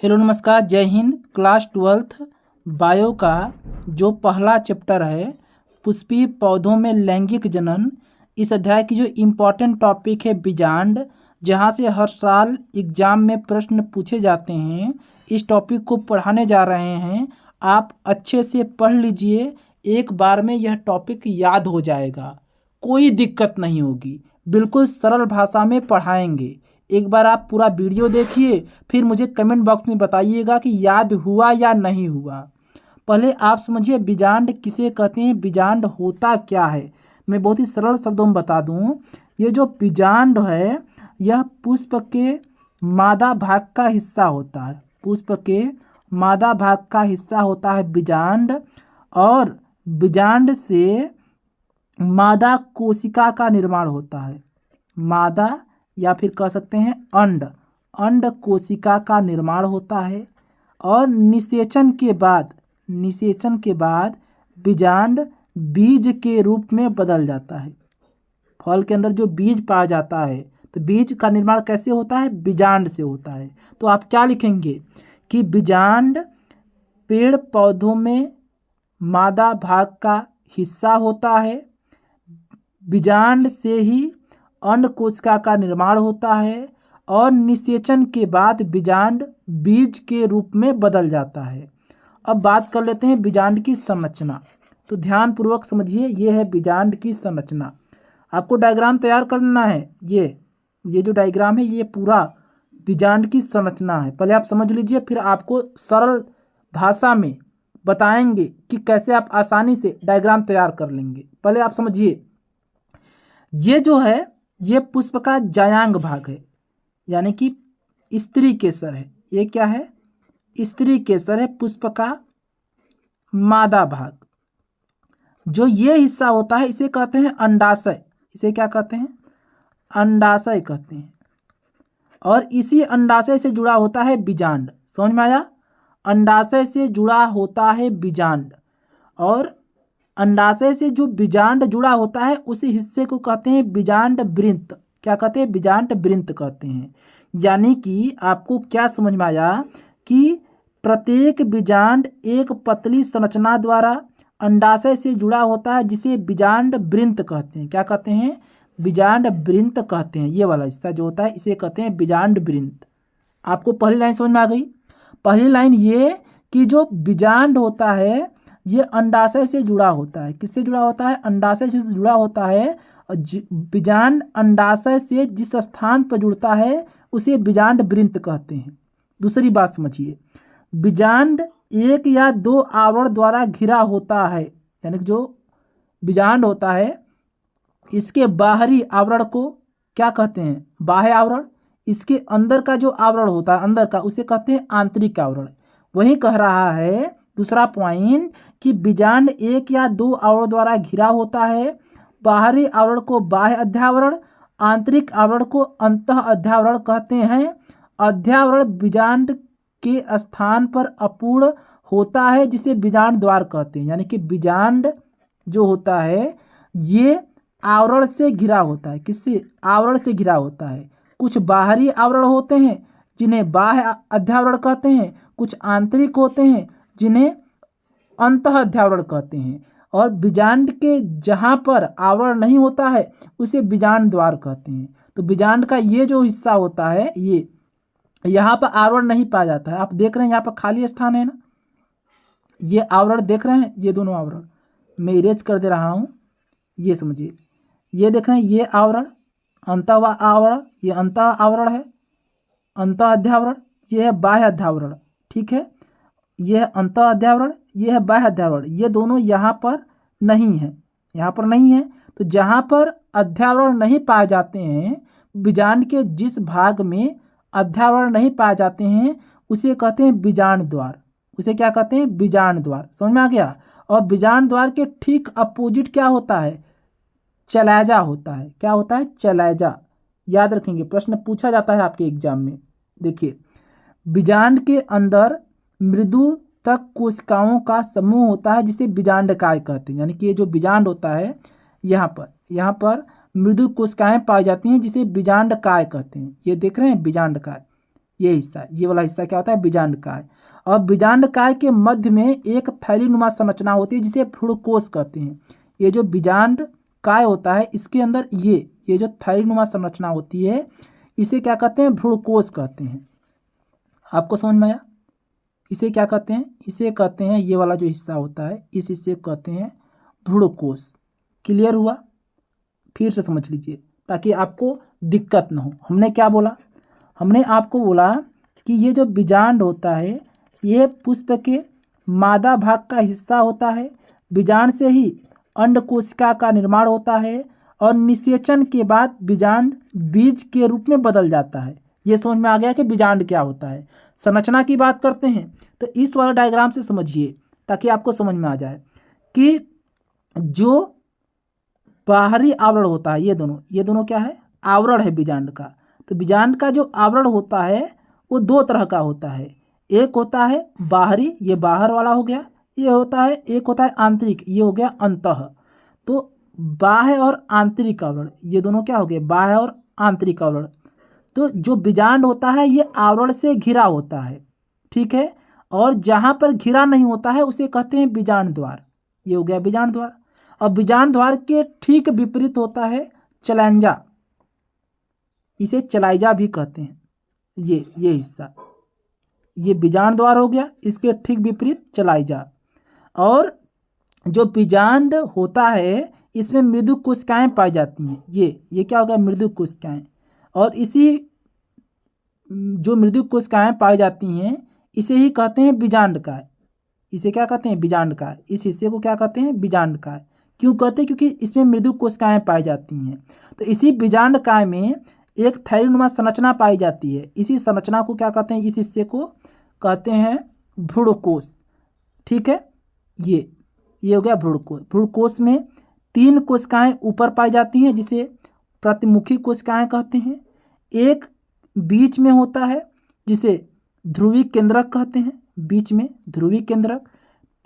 Hello नमस्कार, जय Hind. Class 12th bio का जो पहला चैप्टर है पुष्पीय पौधों में लैंगिक जनन, इस अध्याय की जो इम्पोर्टेंट टॉपिक है बीजांड, जहां से हर साल एग्जाम में प्रश्न पूछे जाते हैं। इस टॉपिक को पढ़ाने जा रहे हैं। आप अच्छे से पढ़ लीजिए, एक बार में यह टॉपिक याद हो जाएगा, कोई दिक्कत नहीं होगी। बिल्कुल सरल भाषा में पढ़ाएंगे। एक बार आप पूरा वीडियो देखिए, फिर मुझे कमेंट बॉक्स में बताइएगा कि याद हुआ या नहीं हुआ। पहले आप समझिए बीजांड किसे कहते हैं, बीजांड होता क्या है। मैं बहुत ही सरल शब्दों में बता दूं, ये जो बीजांड है यह पुष्प के मादा भाग का हिस्सा होता है। पुष्प के मादा भाग का हिस्सा होता है बीजांड, और बीजांड से मादा कोशिका का निर्माण होता है। मादा या फिर कह सकते हैं अंड, अंड कोशिका का निर्माण होता है। और निषेचन के बाद बीजांड बीज के रूप में बदल जाता है। फल के अंदर जो बीज पाया जाता है, तो बीज का निर्माण कैसे होता है, बीजांड से होता है। तो आप क्या लिखेंगे कि बीजांड पेड़ पौधों में मादा भाग का हिस्सा होता है। बीजांड से ही अंड कोशिका का निर्माण होता है, और निषेचन के बाद बीजांड बीज के रूप में बदल जाता है। अब बात कर लेते हैं बीजांड की संरचना। तो ध्यान पूर्वक समझिए, ये है बीजांड की संरचना। आपको डायग्राम तैयार करना है। ये जो डायग्राम है ये पूरा बीजांड की संरचना है। पहले आप समझ लीजिए, फिर आपको सरल भाषा में बताएंगे कि कैसे आप आसानी से डायग्राम तैयार कर लेंगे। पहले आप समझिए, ये जो है ये पुष्प का जायांग भाग है, यानी कि स्त्री केसर है। ये क्या है, स्त्री केसर है, पुष्प का मादा भाग। जो ये हिस्सा होता है इसे कहते हैं अंडाशय। इसे क्या कहते हैं, अंडाशय कहते हैं। और इसी अंडाशय से जुड़ा होता है बीजांड। समझ में आया, अंडाशय से जुड़ा होता है बीजांड, और अंडाशय से जो बीजांड जुड़ा होता है उसी हिस्से को कहते हैं बीजांड वृंत। क्या कहते हैं, बीजांड वृंत कहते हैं। यानी कि आपको क्या समझ में आया कि प्रत्येक बीजांड एक पतली संरचना द्वारा अंडाशय से जुड़ा होता है, जिसे बीजांड वृंत कहते हैं। क्या कहते हैं, बीजांड वृंत कहते हैं। ये वाला हिस्सा जो होता है इसे कहते हैं बीजांड वृंत। आपको पहली लाइन समझ में आ गई। पहली लाइन ये कि जो बीजांड होता है ये अंडाशय से जुड़ा होता है। किससे जुड़ा होता है, अंडाशय से जुड़ा होता है। और बीजांड अंडाशय से जिस स्थान पर जुड़ता है उसे बीजांड वृंत कहते हैं। दूसरी बात समझिए, बीजांड एक या दो आवरण द्वारा घिरा होता है। यानी कि जो बीजांड होता है इसके बाहरी आवरण को क्या कहते हैं, बाह्य आवरण। इसके अंदर का जो आवरण होता है अंदर का, उसे कहते हैं आंतरिक आवरण। वही कह रहा है दूसरा पॉइंट कि बीजांड एक या दो आवरण द्वारा घिरा होता है। बाहरी आवरण को बाह्य अध्यावरण, आंतरिक आवरण को अंतः अध्यावरण कहते हैं। अध्यावरण बीजांड के स्थान पर अपूर्ण होता है, जिसे बीजांड द्वार कहते हैं। यानी कि बीजांड जो होता है ये आवरण से घिरा होता है। किससे, आवरण से घिरा होता है। कुछ बाहरी आवरण होते हैं जिन्हें बाह्य अध्यावरण कहते हैं, कुछ आंतरिक होते हैं जिन्हें अंतः अध्यावरण कहते हैं। और बीजांड के जहाँ पर आवरण नहीं होता है उसे बीजांड द्वार कहते हैं। तो बीजांड का ये जो हिस्सा होता है ये यहाँ पर आवरण नहीं पाया जाता है। आप देख रहे हैं यहाँ पर खाली स्थान है ना, ये आवरण देख रहे हैं, ये दोनों आवरण मैं इरेज कर दे रहा हूँ। ये समझिए, ये देख रहे हैं ये आवरण अंतः आवरण, ये अंतः आवरण है, अंतः अध्यावरण। ये है बाह्य अध्यावरण, ठीक है। यह है अंतः अध्यावरण, यह है बाह्य अध्यावरण। ये दोनों यहाँ पर नहीं है, यहाँ पर नहीं है। तो जहाँ पर अध्यावरण नहीं पाए जाते हैं, बीजांड के जिस भाग में अध्यावरण नहीं पाए जाते हैं उसे कहते हैं बीजांड द्वार। उसे क्या कहते हैं, बीजांड द्वार। समझ में आ गया। और बीजांड द्वार के ठीक अपोजिट क्या होता है, चलैजा होता है। क्या होता है, चलैजा। याद रखेंगे, प्रश्न पूछा जाता है आपके एग्जाम में। देखिए, बीजांड के अंदर मृदु तक कोशिकाओं का समूह होता है, जिसे बीजांडकाय कहते हैं। यानी कि ये जो बीजांड होता है यहाँ पर मृदु कोशिकाएं पाई जाती हैं, जिसे बीजांडकाय कहते हैं। ये देख रहे हैं बीजांडकाय, ये हिस्सा, ये वाला हिस्सा क्या होता है, बीजांडकाय। और बीजांडकाय के मध्य में एक थैलीनुमा संरचना होती है जिसे भ्रूणकोश कहते हैं। ये जो बीजांडकाय होता है इसके अंदर ये जो थैलीनुमा संरचना होती है इसे क्या कहते हैं, भ्रूणकोश कहते हैं। आपको समझ में आया? इसे क्या कहते हैं, इसे कहते हैं, ये वाला जो हिस्सा होता है इस हिस्से को कहते हैं भ्रूणकोश। क्लियर हुआ? फिर से समझ लीजिए ताकि आपको दिक्कत ना हो। हमने क्या बोला, हमने आपको बोला कि ये जो बीजांड होता है ये पुष्प के मादा भाग का हिस्सा होता है। बीजांड से ही अंड कोशिका का निर्माण होता है और निषेचन के बाद बीजांड बीज के रूप में बदल जाता है। ये समझ में आ गया कि बीजांड क्या होता है। संरचना की बात करते हैं तो इस वाला डायग्राम से समझिए ताकि आपको समझ में आ जाए कि जो बाहरी आवरण होता है, ये दोनों क्या है, आवरण है बीजांड का। तो बीजांड का जो आवरण होता है वो दो तरह का होता है। एक होता है बाहरी, ये बाहर वाला हो गया, ये होता है, एक होता है आंतरिक, ये हो गया अंतः। तो बाह्य और आंतरिक आवरण, ये दोनों क्या हो गए, बाह्य और आंतरिक आवरण। तो जो बीजांड होता है ये आवरण से घिरा होता है, ठीक है। और जहाँ पर घिरा नहीं होता है उसे कहते हैं बीजांड द्वार। ये हो गया बीजांड द्वार। और बीजांड द्वार के ठीक विपरीत होता है चलैंजा, इसे चलाइजा भी कहते हैं। ये हिस्सा, ये बीजांड द्वार हो गया, इसके ठीक विपरीत चलाइजा। और जो बीजांड होता है इसमें मृदु कोशिकाएं पाई जाती हैं। ये क्या होगा, मृदु कोशिकाएं। और इसी जो मृदु कोशिकाएं पाई जाती हैं इसे ही कहते हैं बीजांडकाय। इसे क्या कहते हैं, बीजांडकाय। इस हिस्से को क्या कहते हैं, बीजांडकाय। क्यों कहते हैं, क्योंकि इसमें मृदु कोशिकाएं पाई जाती हैं। तो इसी बीजांडकाय में एक थैलीनुमा संरचना पाई जाती है। इसी संरचना को क्या कहते हैं, इस हिस्से को कहते हैं भ्रूणकोश, ठीक है। ये हो गया भ्रूणकोश। भ्रूणकोश में 3 कोशिकाएं ऊपर पाई जाती हैं जिसे प्रतिमुखी कोशिकाएं कहते हैं। एक बीच में होता है जिसे ध्रुवी केंद्रक कहते हैं, बीच में ध्रुवी केंद्रक।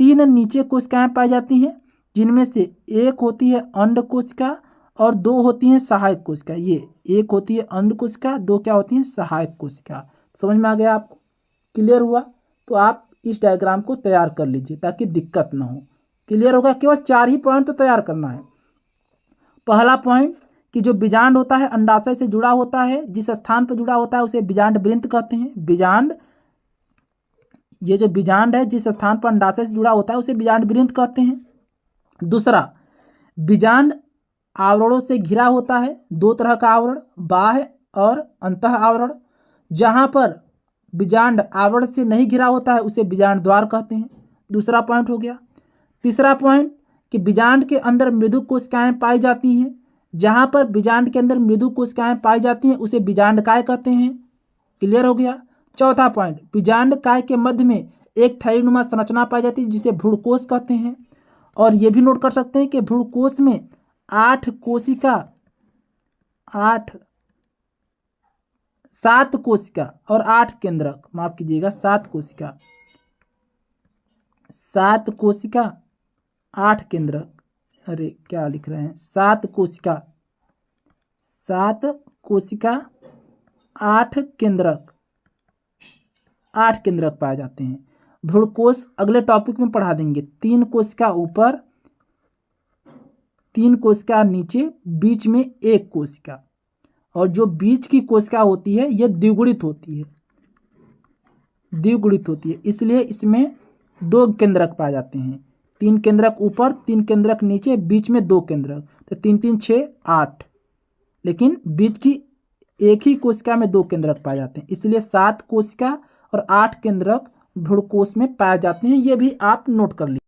3 नीचे कोशिकाएं पाई जाती हैं जिनमें से एक होती है अंड कोशिका और 2 होती हैं सहायक कोशिका। ये एक होती है अंड कोशिका, 2 क्या होती हैं, सहायक कोशिका। समझ में आ गया आपको? क्लियर हुआ? तो आप इस डायग्राम को तैयार कर लीजिए ताकि दिक्कत ना हो। क्लियर होगा? केवल 4 ही पॉइंट तो तैयार करना है। पहला पॉइंट कि जो बीजांड होता है अंडाशय से जुड़ा होता है, जिस स्थान पर जुड़ा होता है उसे बीजांड वृंत कहते हैं। बीजांड, ये जो बीजांड है जिस स्थान पर अंडाशय से जुड़ा होता है उसे बीजांड वृंत कहते हैं। दूसरा, बीजांड आवरणों से घिरा होता है। 2 तरह का आवरण, बाह्य और अंतः आवरण। जहाँ पर बीजांड आवरण से नहीं घिरा होता है उसे बीजांड द्वार कहते हैं। दूसरा पॉइंट हो गया। तीसरा पॉइंट कि बीजांड के अंदर मृदु कोशिकाएं पाई जाती हैं। जहाँ पर बीजांड के अंदर मृदु कोशिकाएं पाई जाती हैं उसे बीजांडकाय कहते हैं। क्लियर हो गया? चौथा पॉइंट, बीजांडकाय के मध्य में एक थैलीनुमा संरचना पाई जाती है जिसे भ्रूणकोश कहते हैं। और ये भी नोट कर सकते हैं कि भ्रूणकोश में 7 कोशिका और 8 केंद्रक, माफ कीजिएगा 7 कोशिका 8 केंद्रक, अरे क्या लिख रहे हैं, 7 कोशिका 8 केंद्रक पाए जाते हैं। भ्रूणकोश अगले टॉपिक में पढ़ा देंगे। 3 कोशिका ऊपर, 3 कोशिका नीचे, बीच में 1 कोशिका। और जो बीच की कोशिका होती है यह द्विगुणित होती है, इसलिए इसमें 2 केंद्रक पाए जाते हैं। 3 केंद्रक ऊपर, 3 केंद्रक नीचे, बीच में 2 केंद्रक। तो 3 3 6 8, लेकिन बीच की एक ही कोशिका में 2 केंद्रक पाए जाते हैं, इसलिए 7 कोशिका और 8 केंद्रक भ्रूणकोश में पाए जाते हैं। ये भी आप नोट कर लीजिए।